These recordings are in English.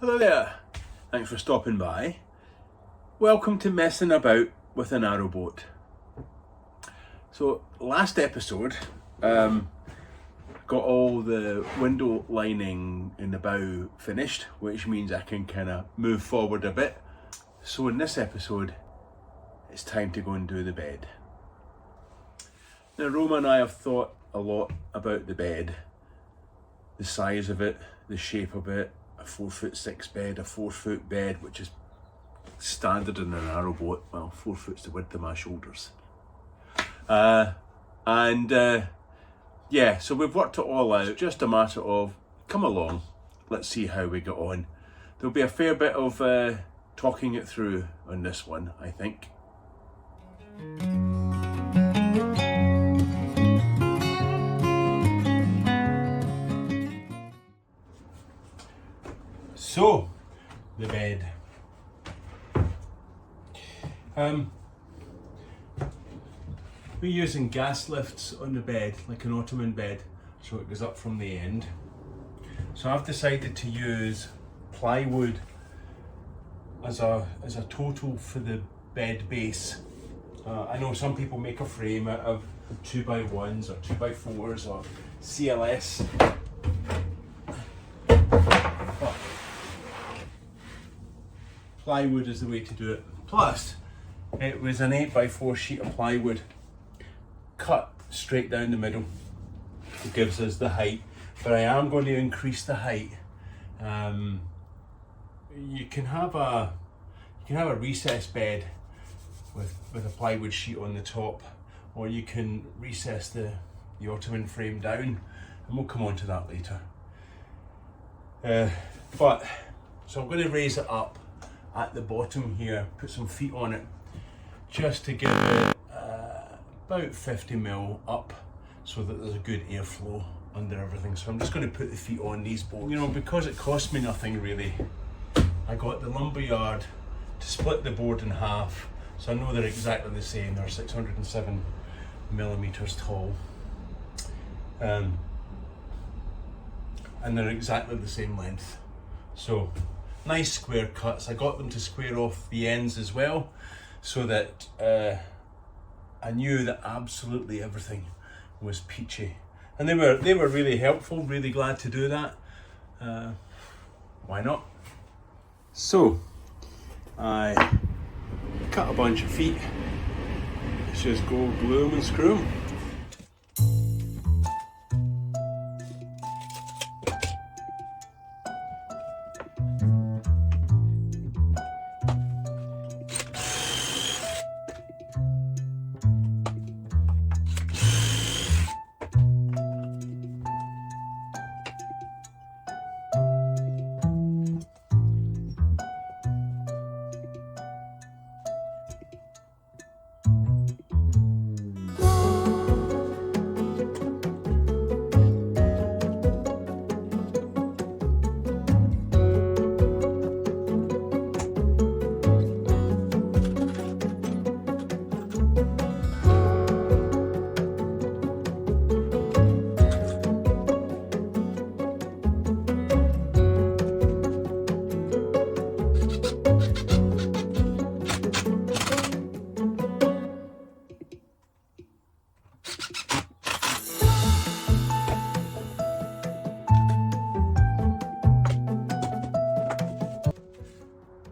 Hello there, thanks for stopping by. Welcome to Messing About with a Narrowboat. So last episode, got all the window lining in the bow finished, which means I can kind of move forward a bit. So in this episode, it's time to go and do the bed. Now Roma and I have thought a lot about the bed, the size of it, the shape of it, a 4'6" bed, a 4-foot bed, which is standard in a narrowboat. Well, 4 foot's the width of my shoulders. Yeah, so we've worked it all out. Just a matter of come along, let's see how we get on. There'll be a fair bit of talking it through on this one, I think. So, the bed. We're using gas lifts on the bed, like an Ottoman bed, so it goes up from the end. So I've decided to use plywood as a total for the bed base. I know some people make a frame out of 2x1s or 2x4s or CLS. Plywood is the way to do it. Plus, it was an 8x4 sheet of plywood cut straight down the middle. It gives us the height, but I am going to increase the height. You can have a recessed bed with a plywood sheet on the top, or you can recess the Ottoman frame down, and we'll come on to that later. So I'm going to raise it up at the bottom here, put some feet on it, just to give it about 50mm up so that there's a good airflow under everything. So I'm just going to put the feet on these boards. You know, because it cost me nothing really, I got the lumberyard to split the board in half, so I know they're exactly the same. They're 607mm tall, and they're exactly the same length. So nice square cuts. I got them to square off the ends as well, so that I knew that absolutely everything was peachy, and they were really helpful. Really glad to do that. Why not? So I cut a bunch of feet. Let's just go glue them and screw them.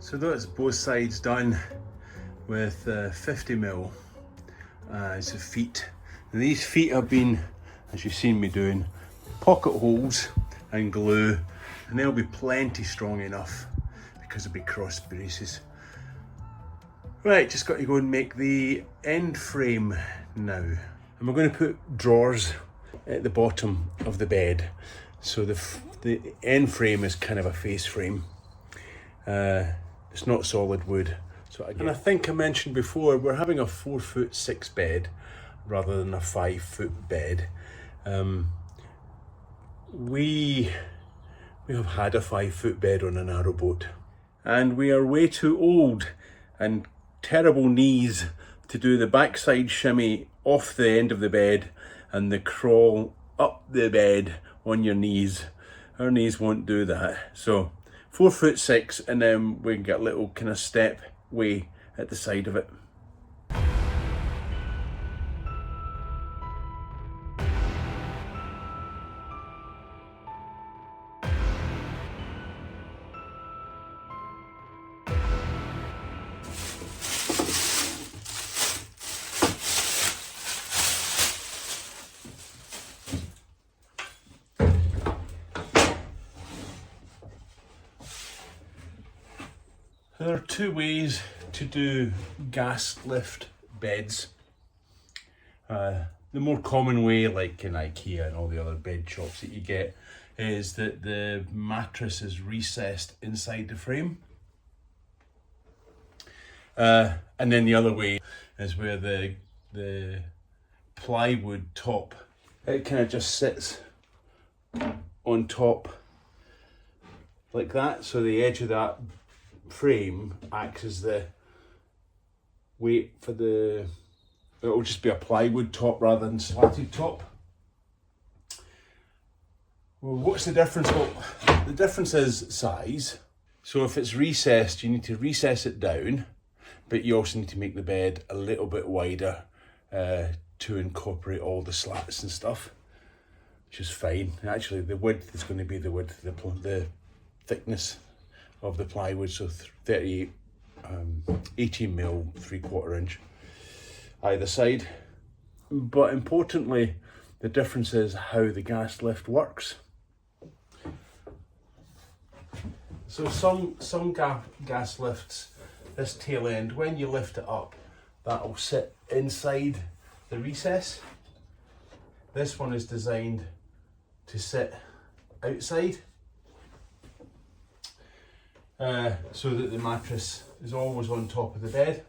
So that's both sides done with 50mm as the feet. And these feet have been, as you've seen me doing, pocket holes and glue, and they'll be plenty strong enough because they'll be cross braces. Right, just got to go and make the end frame now. And we're going to put drawers at the bottom of the bed. So the end frame is kind of a face frame. It's not solid wood. And I think I mentioned before, we're having a 4'6" bed rather than a 5-foot bed. We have had a 5-foot bed on a narrowboat, and we are way too old and terrible knees to do the backside shimmy off the end of the bed and the crawl up the bed on your knees. Our knees won't do that. So 4'6", and then we can get a little kind of step way at the side of it. There are two ways to do gas lift beds. The more common way, like in IKEA and all the other bed shops that you get, is that the mattress is recessed inside the frame. And then the other way is where the plywood top, it kind of just sits on top like that, so the edge of that frame acts as the weight for the, it'll just be a plywood top rather than slatted top. Well, what's the difference? Well, the difference is size. So if it's recessed, you need to recess it down, but you also need to make the bed a little bit wider to incorporate all the slats and stuff, which is fine. Actually, the width is going to be the width, the thickness of the plywood, so 38, 18mm, 3/4 inch either side. But importantly, the difference is how the gas lift works. So some gas lifts, this tail end, when you lift it up, that'll sit inside the recess. This one is designed to sit outside, so that the mattress is always on top of the bed.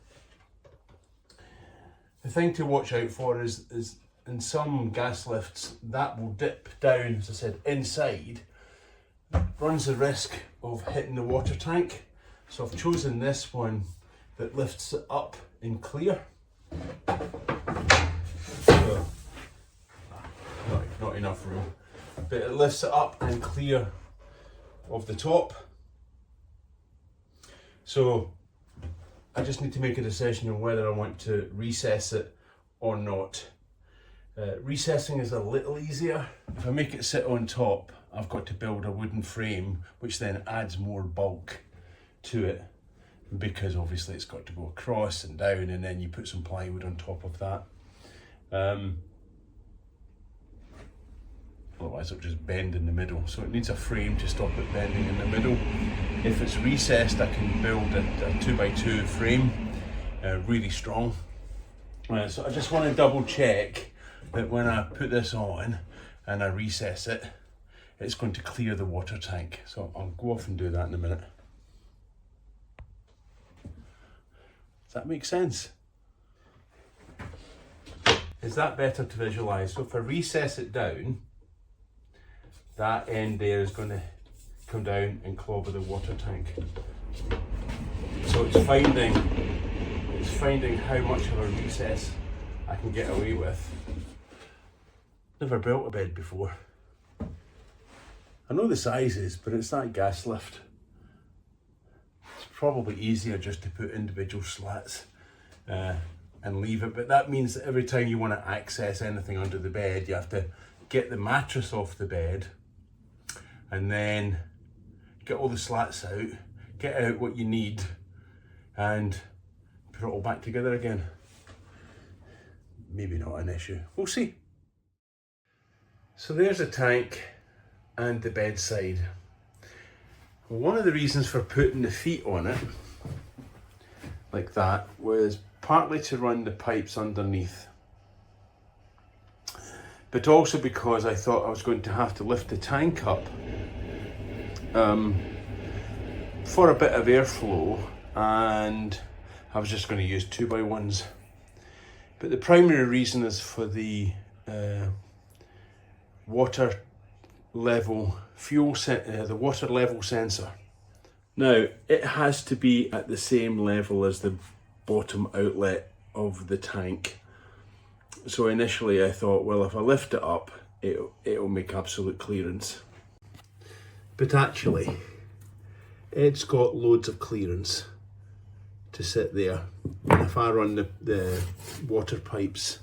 The thing to watch out for is in some gas lifts that will dip down, as I said, inside, runs the risk of hitting the water tank. So I've chosen this one that lifts it up in clear. So, not enough room, but it lifts it up and clear of the top. So I just need to make a decision on whether I want to recess it or not. Recessing is a little easier. If I make it sit on top, I've got to build a wooden frame, which then adds more bulk to it, because obviously it's got to go across and down, and then you put some plywood on top of that. Otherwise it'll just bend in the middle. So it needs a frame to stop it bending in the middle. If it's recessed, I can build a 2x2 frame, really strong. So I just want to double check that when I put this on and I recess it, it's going to clear the water tank. So I'll go off and do that in a minute. Does that make sense? Is that better to visualize? So if I recess it down, that end there is going to come down and clobber the water tank. So it's finding how much of a recess I can get away with. Never built a bed before. I know the sizes, but it's that gas lift. It's probably easier just to put individual slats and leave it, but that means that every time you want to access anything under the bed, you have to get the mattress off the bed and then get all the slats out, get out what you need, and put it all back together again. Maybe not an issue. We'll see. So there's a tank and the bedside. One of the reasons for putting the feet on it like that was partly to run the pipes underneath, but also because I thought I was going to have to lift the tank up for a bit of airflow, and I was just going to use 2x1s. But the primary reason is for the water level the water level sensor. Now it has to be at the same level as the bottom outlet of the tank. So initially I thought, well, if I lift it up, it'll make absolute clearance. But actually, it's got loads of clearance to sit there. And if I run the water pipes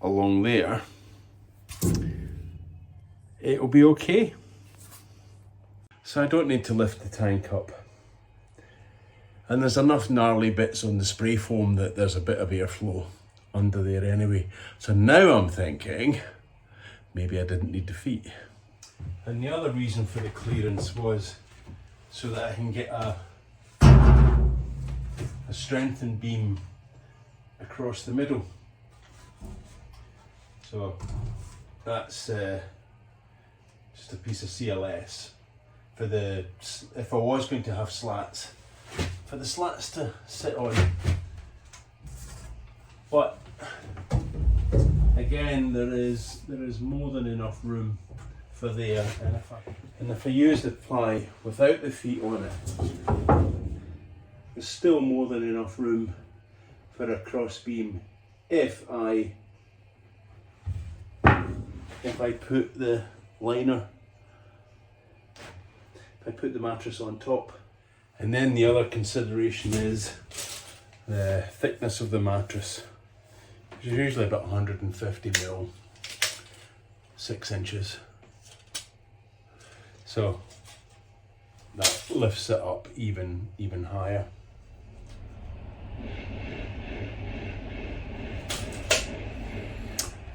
along there, it'll be okay. So I don't need to lift the tank up. And there's enough gnarly bits on the spray foam that there's a bit of airflow under there anyway. So now I'm thinking, maybe I didn't need the feet. And the other reason for the clearance was so that I can get a strengthened beam across the middle. So that's just a piece of CLS for the, if I was going to have slats, for the slats to sit on. But again, there is more than enough room for there, and if I use the ply without the feet on it, there's still more than enough room for a cross beam if I put the liner, if I put the mattress on top. And then the other consideration is the thickness of the mattress, which is usually about 150 mil, 6 inches. So that lifts it up even higher.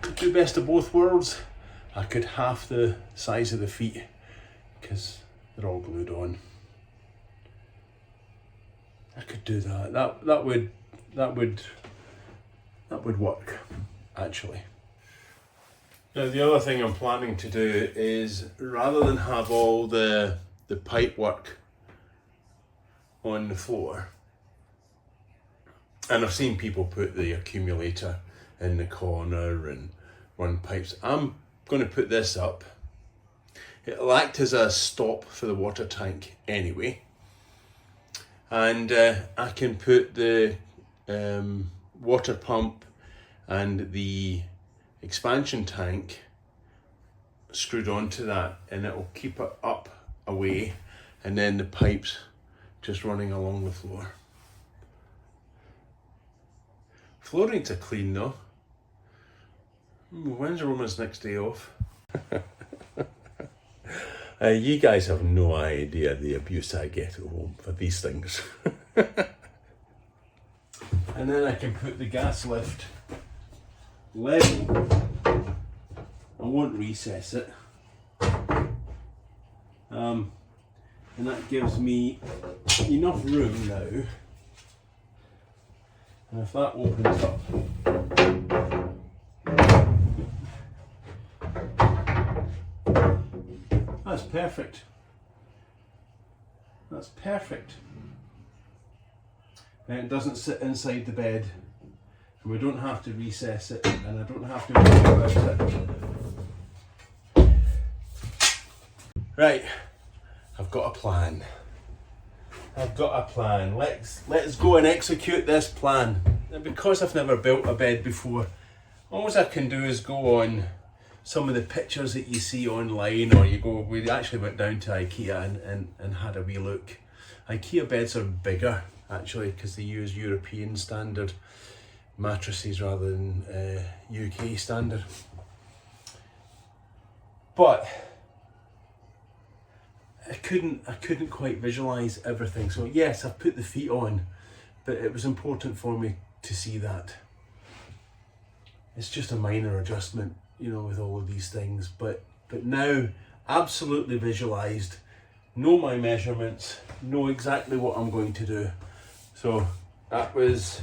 Could do best of both worlds. I could half the size of the feet because they're all glued on. I could do that. That would work, actually. Now the other thing I'm planning to do is, rather than have all the pipe work on the floor, and I've seen people put the accumulator in the corner and run pipes, I'm going to put this up. It'll act as a stop for the water tank anyway. And I can put the water pump and the expansion tank screwed onto that, and it will keep it up away, and then the pipes just running along the floor. Floor needs a clean though. When's Roma's next day off? You guys have no idea the abuse I get at home for these things. And then I can put the gas lift level. I won't recess it. And that gives me enough room now. And if that opens up, that's perfect. That's perfect. And it doesn't sit inside the bed, and we don't have to recess it, and I don't have to worry about it. Right, I've got a plan. Let's go and execute this plan. And because I've never built a bed before, all I can do is go on some of the pictures that you see online, or we actually went down to IKEA and had a wee look. IKEA beds are bigger actually because they use European standard mattresses rather than UK standard. But I couldn't quite visualize everything. So yes, I've put the feet on, but it was important for me to see that. It's just a minor adjustment, you know, with all of these things, but now absolutely visualized, know my measurements, know exactly what I'm going to do. So that was,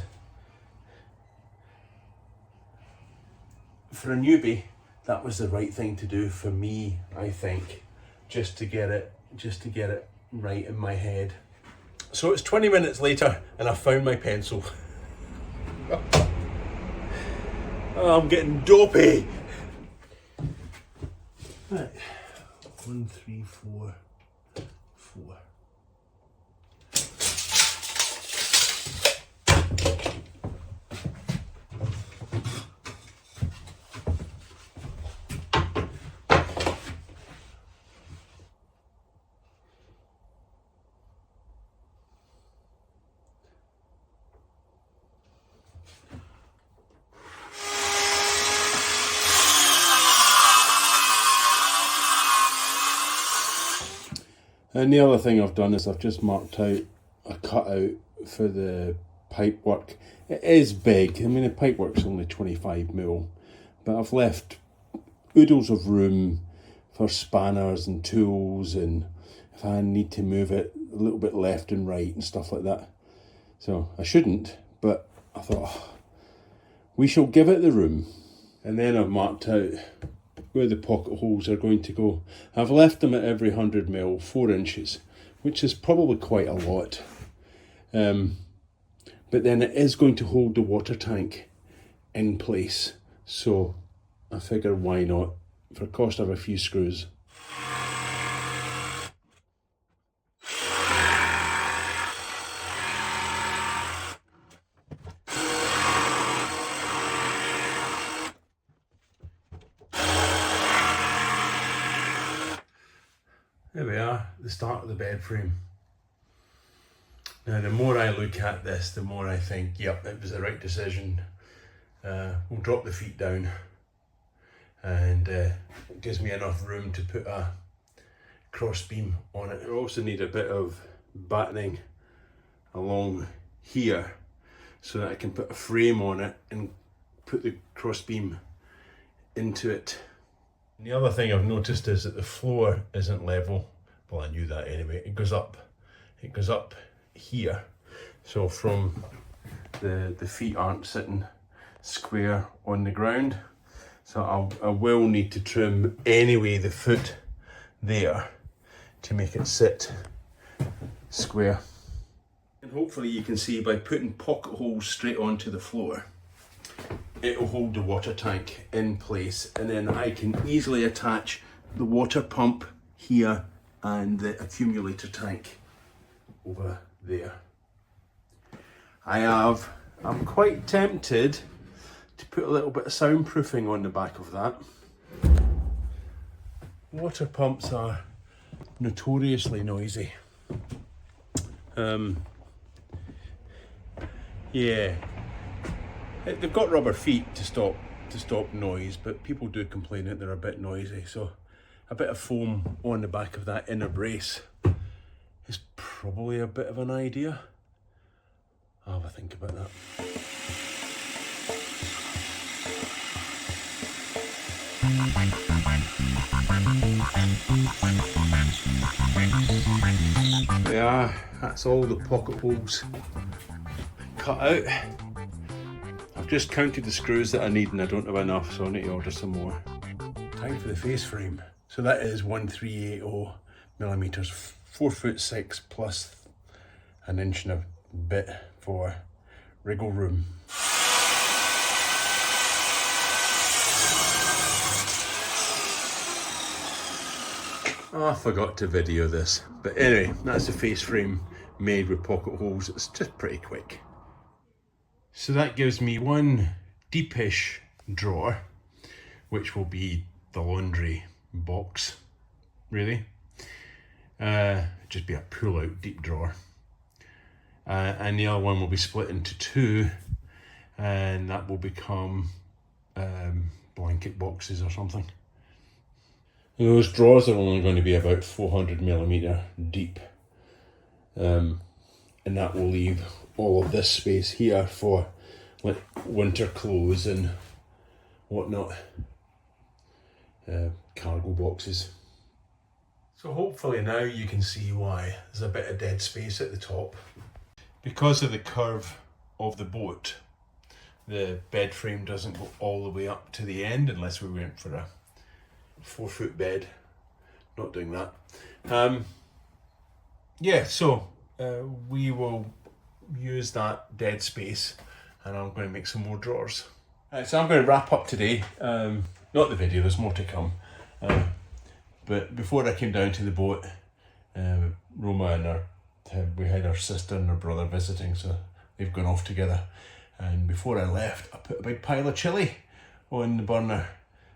for a newbie, that was the right thing to do for me, I think, just to get it right in my head. So it's 20 minutes later and I found my pencil. Oh, I'm getting dopey. Right, 1, 3, 4, 4. And the other thing I've done is I've just marked out a cutout for the pipe work. It is big. I mean, the pipe work's only 25mm, but I've left oodles of room for spanners and tools, and if I need to move it a little bit left and right and stuff like that. So I shouldn't, but I thought, oh, we shall give it the room. And then I've marked out where the pocket holes are going to go. I've left them at every 100mm, 4 inches, which is probably quite a lot. But then it is going to hold the water tank in place. So I figure why not, for a cost of a few screws. There we are, the start of the bed frame. Now the more I look at this, the more I think, yep, it was the right decision. We'll drop the feet down, and it gives me enough room to put a cross beam on it. I also need a bit of battening along here so that I can put a frame on it and put the cross beam into it. And the other thing I've noticed is that the floor isn't level. Well, I knew that anyway. It goes up here. So from the feet aren't sitting square on the ground. So I will need to trim anyway the foot there to make it sit square. And hopefully you can see by putting pocket holes straight onto the floor, it'll hold the water tank in place, and then I can easily attach the water pump here and the accumulator tank over there. I'm quite tempted to put a little bit of soundproofing on the back of that. Water pumps are notoriously noisy. Yeah. They've got rubber feet to stop noise, but people do complain that they're a bit noisy. So a bit of foam on the back of that inner brace is probably a bit of an idea. I'll have a think about that. Yeah, that's all the pocket holes cut out. I've just counted the screws that I need and I don't have enough, so I need to order some more. Time for the face frame. So that is 1380mm, 4'6" plus an inch and a bit for wriggle room. Oh, I forgot to video this. But anyway, that's the face frame made with pocket holes. It's just pretty quick. So that gives me one deepish drawer, which will be the laundry box, really. Just be a pull-out deep drawer. And the other one will be split into two, and that will become blanket boxes or something. Those drawers are only going to be about 400mm deep, and that will leave all of this space here for like winter clothes and whatnot, cargo boxes. So hopefully now you can see why there's a bit of dead space at the top. Because of the curve of the boat, the bed frame doesn't go all the way up to the end unless we went for a 4-foot bed. Not doing that. Yeah, so we will use that dead space, and I'm going to make some more drawers. So I'm going to wrap up today. Not the video, there's more to come. But before I came down to the boat, Roma and we had our sister and her brother visiting, so they've gone off together. And before I left, I put a big pile of chilli on the burner.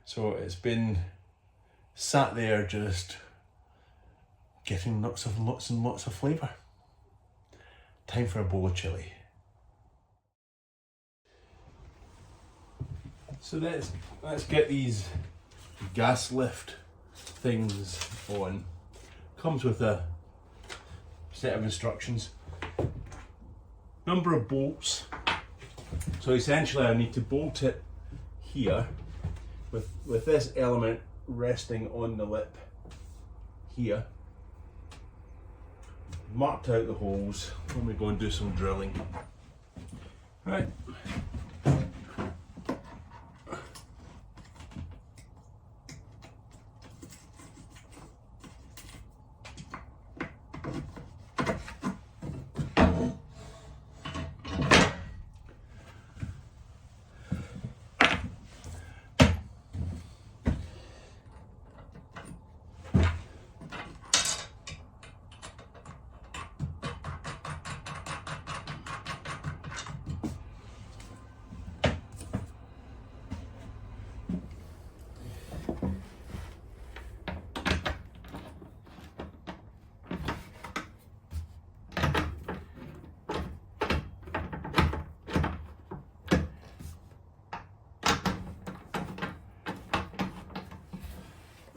So it's been sat there just getting lots and lots of flavour. Time for a bowl of chilli. So let's get these gas lift things on. Comes with a set of instructions. Number of bolts. So essentially I need to bolt it here with this element resting on the lip here. Marked out the holes when we go and do some drilling. Right.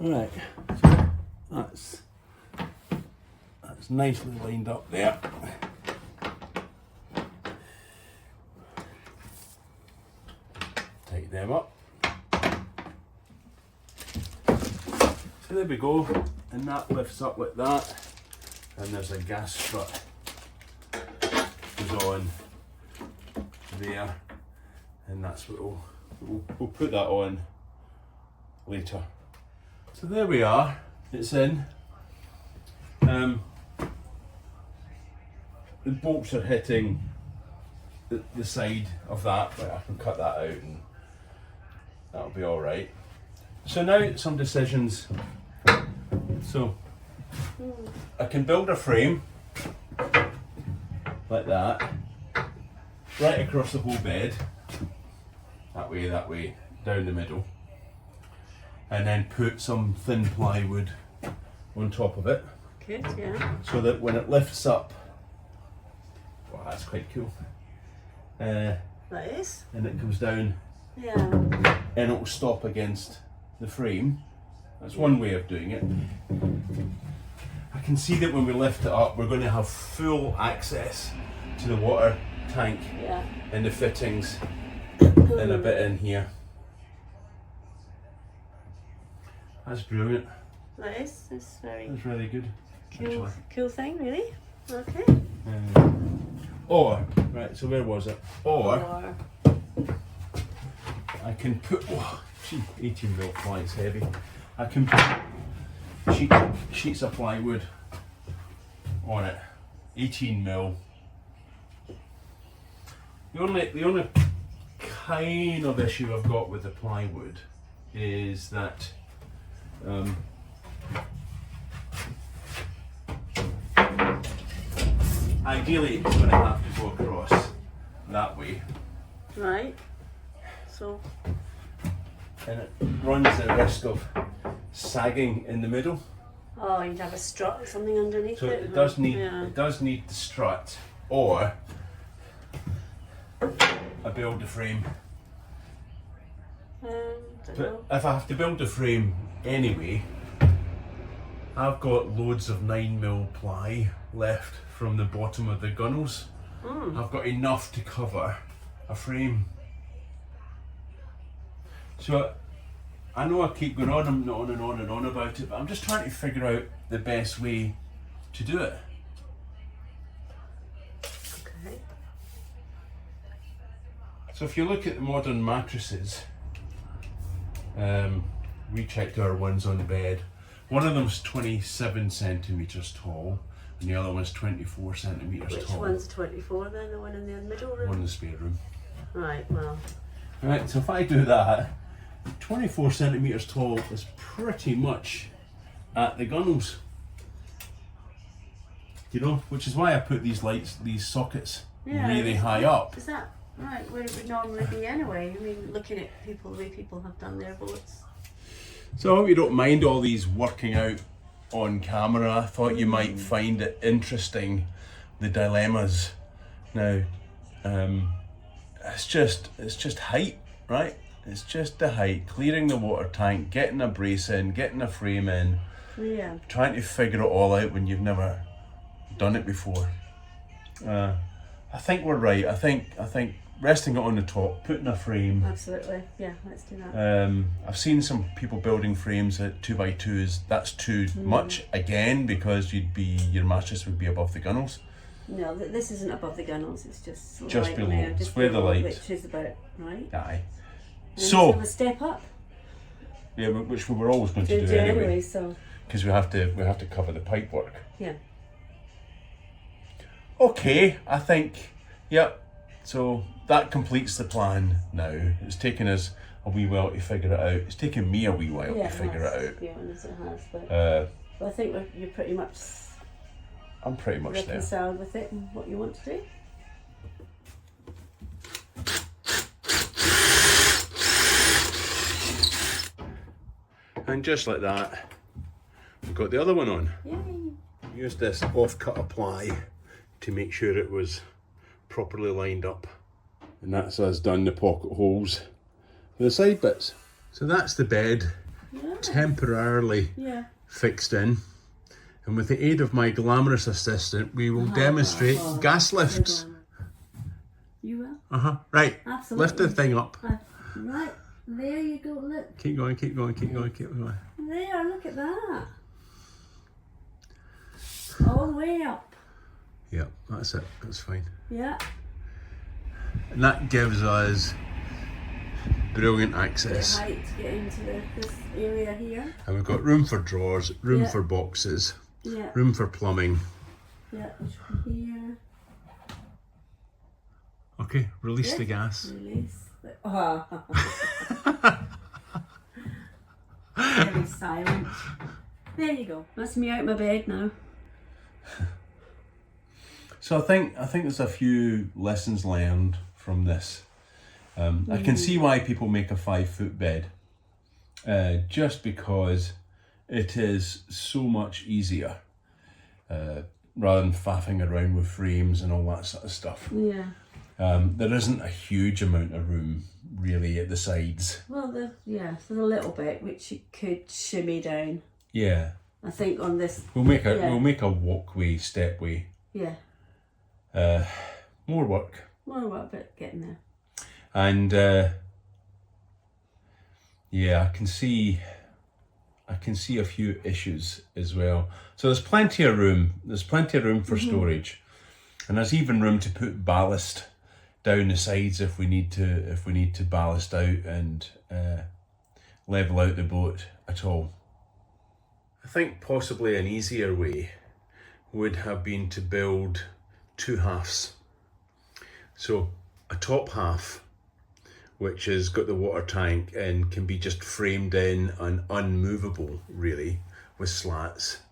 Right, so that's nicely lined up there. Tighten them up. So there we go, and that lifts up like that, and there's a gas strut goes on there, and that's what we'll put that on later. So there we are, it's in. The bolts are hitting the side of that, but I can cut that out and that'll be all right. So now some decisions. So I can build a frame like that, right across the whole bed, that way, down the middle. And then put some thin plywood on top of it. Good, yeah. So that when it lifts up, wow, that's quite cool. That is. And it comes down. Yeah. And it will stop against the frame. That's one way of doing it. I can see that when we lift it up, we're going to have full access to the water tank and the fittings and a bit in here. That's brilliant. That is. It's very. That's really good. Cool thing, really. Okay. Or right. So where was it? Or I can put. Oh, gee, 18mm ply is heavy. I can put sheets of plywood on it. 18mm. The only kind of issue I've got with the plywood is that. Ideally it's going to have to go across that way. Right. So. And it runs the risk of sagging in the middle. Oh, you'd have a strut or something underneath so it. So it does need the strut or a build a frame. But if I have to build a frame anyway, I've got loads of 9mm ply left from the bottom of the gunnels. I've got enough to cover a frame. So I know I keep going on and on and on and on about it, but I'm just trying to figure out the best way to do it. Okay. So if you look at the modern mattresses, we checked our ones on the bed. One of them's 27 centimetres tall, and the other one's 24 centimetres tall. Which one's 24 then? The one in the middle room? One in the spare room. Right, well. Right, so if I do that, 24 centimetres tall is pretty much at the gunnels. You know, which is why I put these lights, these sockets really high up. Is that right, where it would normally be anyway? I mean, looking at the way people have done their boats. So I hope you don't mind all these working out on camera. I thought you might find it interesting, the dilemmas. Now, it's just height, right? It's just the height, clearing the water tank, getting a brace in, getting a frame in, trying to figure it all out when you've never done it before. I think we're right. I think resting it on the top, putting a frame. Absolutely, yeah, let's do that. I've seen some people building frames at 2x2s. That's too much again, because your mattress would be above the gunnels. No, this isn't above the gunnels. It's just Just below. There, It's where the light. which is about right. Aye. And So a step up. Yeah, which we were always going to Do do anyway. anyway, so Because we have to cover the pipe work. yeah. Okay, I think, yep. So that completes the plan now. It's taken us a wee while to figure it out. It's taken me a wee while to figure it out. To be honest, it has. But I think you're pretty much I'm pretty much there. reconciled with it and what you want to do. And just like that, we've got the other one on. Yay! Used this off-cut apply to make sure it was properly lined up. And that's us done the pocket holes for the side bits. So that's the bed temporarily fixed in. And with the aid of my glamorous assistant, we will demonstrate gas lifts. You will? Right. Absolutely. Lift the thing up. Right. There you go, look. Keep going, keep going, keep going, keep going. There, look at that. All the way up. Yeah, that's it. That's fine. Yeah. And that gives us brilliant access. The height to get into this area here. And we've got room for drawers, room for boxes, room for plumbing. Yeah, which from here. Okay, release the gas. Release. Very silent. There you go. That's me out my bed now. So I think there's a few lessons learned from this. I can see why people make a 5-foot bed, just because it is so much easier, rather than faffing around with frames and all that sort of stuff. Yeah. There isn't a huge amount of room really at the sides. Well, there's a little bit which you could shimmy down. Yeah. I think on this. We'll make a walkway, stepway. Yeah. More work. More work, but getting there. And I can see a few issues as well. So there's plenty of room. There's plenty of room for storage, and there's even room to put ballast down the sides if we need to ballast out and level out the boat at all. I think possibly an easier way would have been to build 2 halves. So a top half, which has got the water tank and can be just framed in and unmovable really with slats,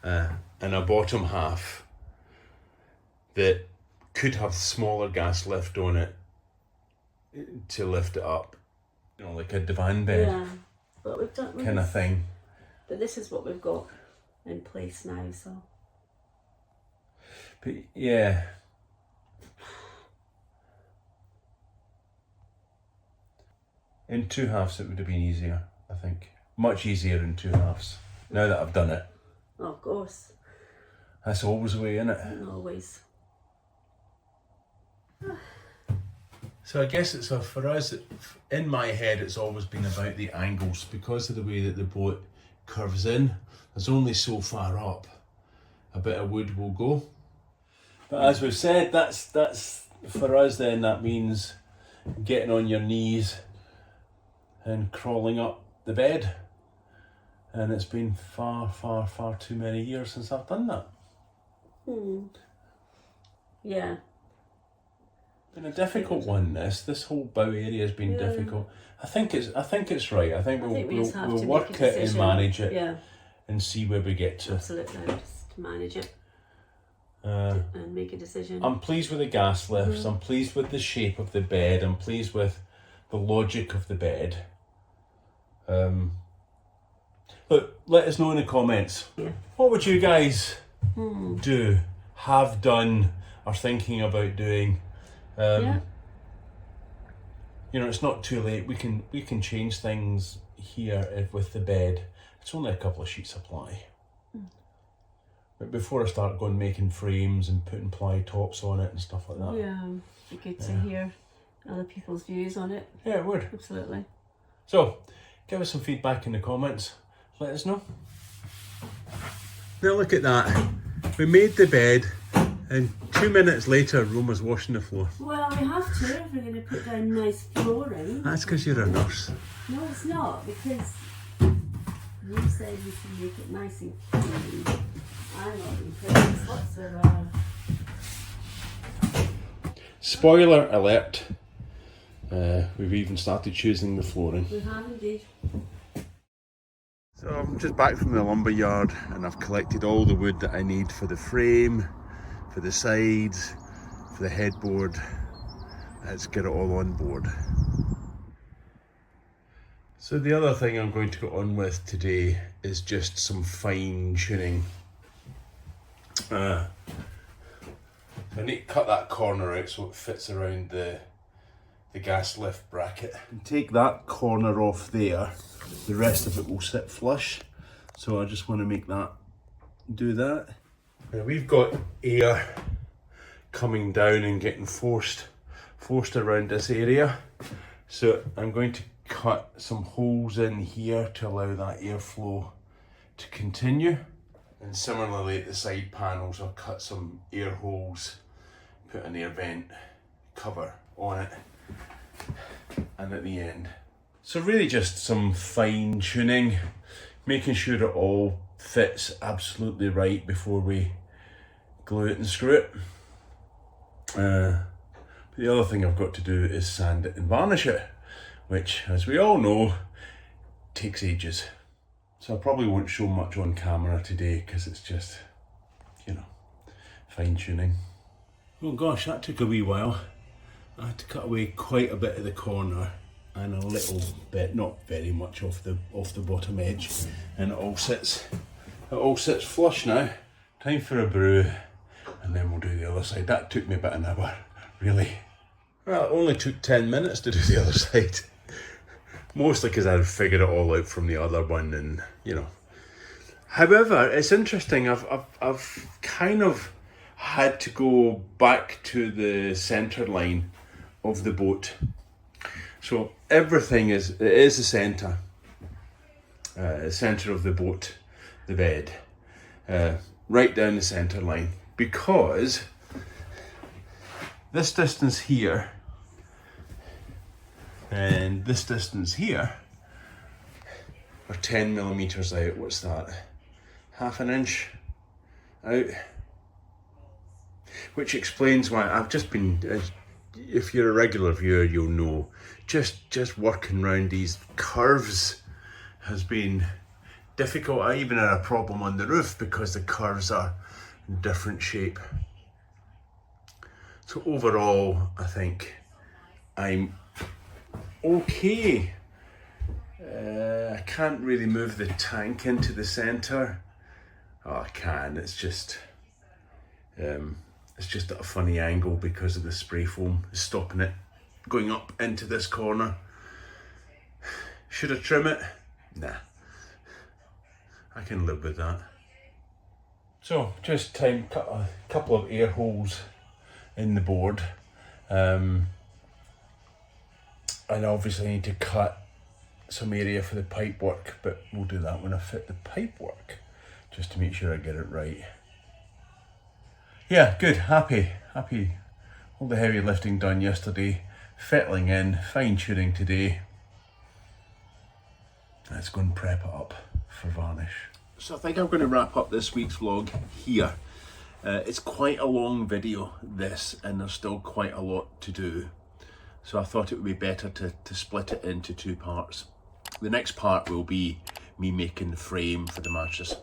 and a bottom half that could have smaller gas lift on it to lift it up, like a divan bed. Yeah, but we've done kind of thing. But this is what we've got in place now, so. But yeah. In 2 halves it would have been easier, I think. Much easier in 2 halves. Now that I've done it. Oh, of course. That's always the way, isn't it? Always. So I guess it's for us, in my head, it's always been about the angles because of the way that the boat curves in. There's only so far up a bit of wood will go. But as we've said, that's for us then, that means getting on your knees and crawling up the bed. And it's been far, far, far too many years since I've done that. Yeah. Been a difficult one. This whole bow area has been difficult. I think it's right. I think we'll work it and manage it, and see where we get to. Absolutely, just manage it and make a decision. I'm pleased with the gas lifts. I'm pleased with the shape of the bed. I'm pleased with the logic of the bed. Look, let us know in the comments. Yeah. What would you guys do, have done, or thinking about doing? It's not too late. We can change things here with the bed. It's only a couple of sheets of ply. But before I start going making frames and putting ply tops on it and stuff like that. Yeah, it'd be good to hear other people's views on it. Yeah, it would. Absolutely. So, give us some feedback in the comments. Let us know. Now look at that. We made the bed and 2 minutes later Roma's washing the floor. Well, we have to if we're going to put down nice flooring. That's because you're a nurse. No, it's not, because you said we should make it nice and clean. I'm not impressed whatsoever. Spoiler alert. We've even started choosing the flooring. We have indeed. So I'm just back from the lumber yard and I've collected all the wood that I need for the frame, for the sides, for the headboard. Let's get it all on board. So the other thing I'm going to go on with today is just some fine tuning. I need to cut that corner out so it fits around the gas lift bracket. And take that corner off there, the rest of it will sit flush. So I just want to make that, do that. Now we've got air coming down and getting forced around this area. So I'm going to cut some holes in here to allow that airflow to continue. And similarly at the side panels, I'll cut some air holes, put an air vent cover on it, and at the end. So really just some fine tuning, making sure it all fits absolutely right before we glue it and screw it. The other thing I've got to do is sand it and varnish it, which, as we all know, takes ages. So I probably won't show much on camera today because it's just, you know, fine tuning. Oh gosh, that took a wee while. I had to cut away quite a bit of the corner and a little bit, not very much off the bottom edge, and it all sits flush now. Time for a brew, and then we'll do the other side. That took me about an hour, really. Well, it only took 10 minutes to do the other side. Mostly because I'd figured it all out from the other one, and you know. However, it's interesting. I've kind of had to go back to the centre line of the boat. So everything is the centre of the boat, the bed, right down the centre line, because this distance here and this distance here are 10 millimeters out. What's that? Half an inch out. Which explains why I've just been, if you're a regular viewer, you'll know, just working around these curves has been difficult. I even had a problem on the roof because the curves are in different shape. So overall, I think I'm okay. I can't really move the tank into the center. Oh, I can, it's just at a funny angle because of the spray foam stopping it going up into this corner. Should I trim it? Nah, I can live with that. So just time cut a couple of air holes in the board, and obviously I need to cut some area for the pipe work, but we'll do that when I fit the pipe work, just to make sure I get it right. Yeah, good, happy. All the heavy lifting done yesterday, fettling in, fine tuning today. Let's go and prep it up for varnish. So I think I'm going to wrap up this week's vlog here. It's quite a long video, this, and there's still quite a lot to do. So I thought it would be better to split it into two parts. The next part will be me making the frame for the mattress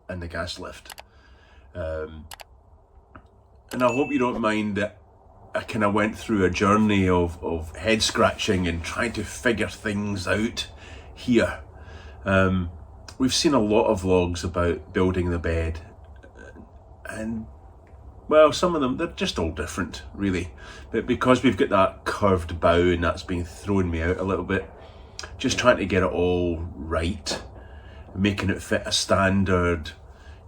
and the gas lift. And I hope you don't mind that I kind of went through a journey of head scratching and trying to figure things out here. We've seen a lot of vlogs about building the bed, and well, some of them, they're just all different really, but because we've got that curved bow and that's been throwing me out a little bit, just trying to get it all right, making it fit a standard,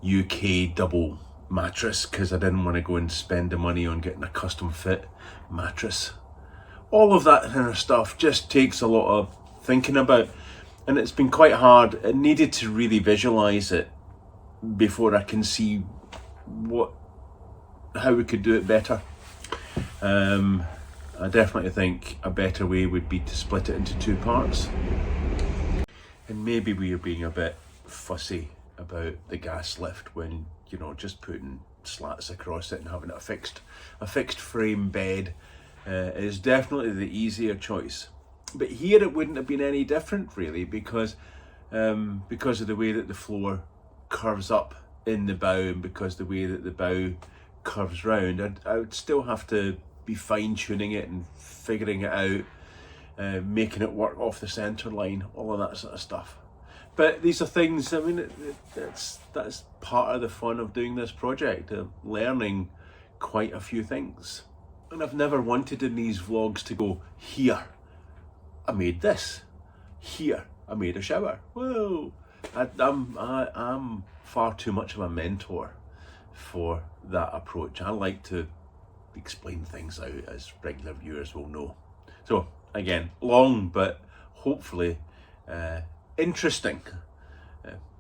UK double mattress because I didn't want to go and spend the money on getting a custom fit mattress. All of that kind of stuff just takes a lot of thinking about, and it's been quite hard. I needed to really visualize it before I can see how we could do it better. I definitely think a better way would be to split it into 2 parts. And maybe we are being a bit fussy about the gas lift when, you know, just putting slats across it and having a fixed frame bed is definitely the easier choice. But here it wouldn't have been any different really, because of the way that the floor curves up in the bow, and because the way that the bow curves round, I would still have to be fine-tuning it and figuring it out, making it work off the centre line, all of that sort of stuff. But these are things, I mean, that's part of the fun of doing this project, learning quite a few things. And I've never wanted in these vlogs to go, here, I made this. Here, I made a shower. Whoa! I'm far too much of a mentor for that approach. I like to explain things out, as regular viewers will know. So again, long but hopefully interesting.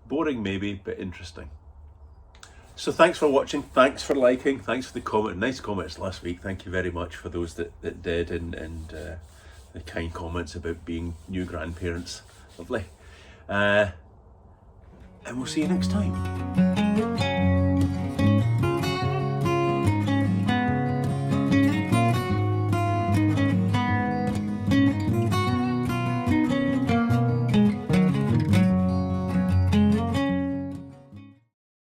Boring maybe, but interesting. So thanks for watching, thanks for liking, thanks for the comment, nice comments last week. Thank you very much for those that did, and the kind comments about being new grandparents. Lovely. And we'll see you next time.